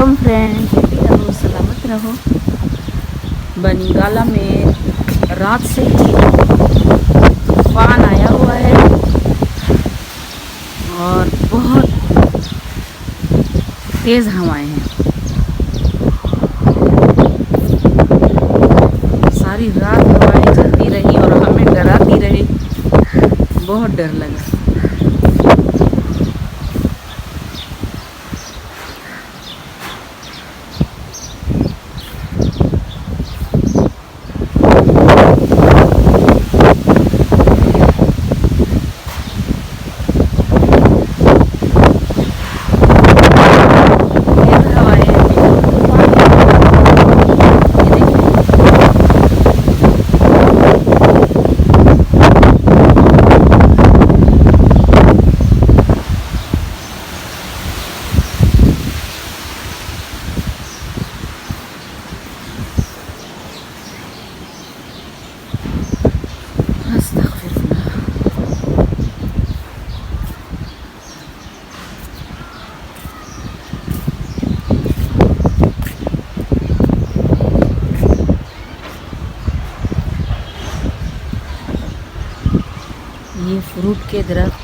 Welcome friends, happy रहो, सलामत रहो। बनिंगाला में रात से ही तूफान आया हुआ है और बहुत तेज़ हवाएं हैं। सारी रात हवाएं चलती रही और हमें डराती रही। बहुत डर लगा। ये फ्रूट के दरख्त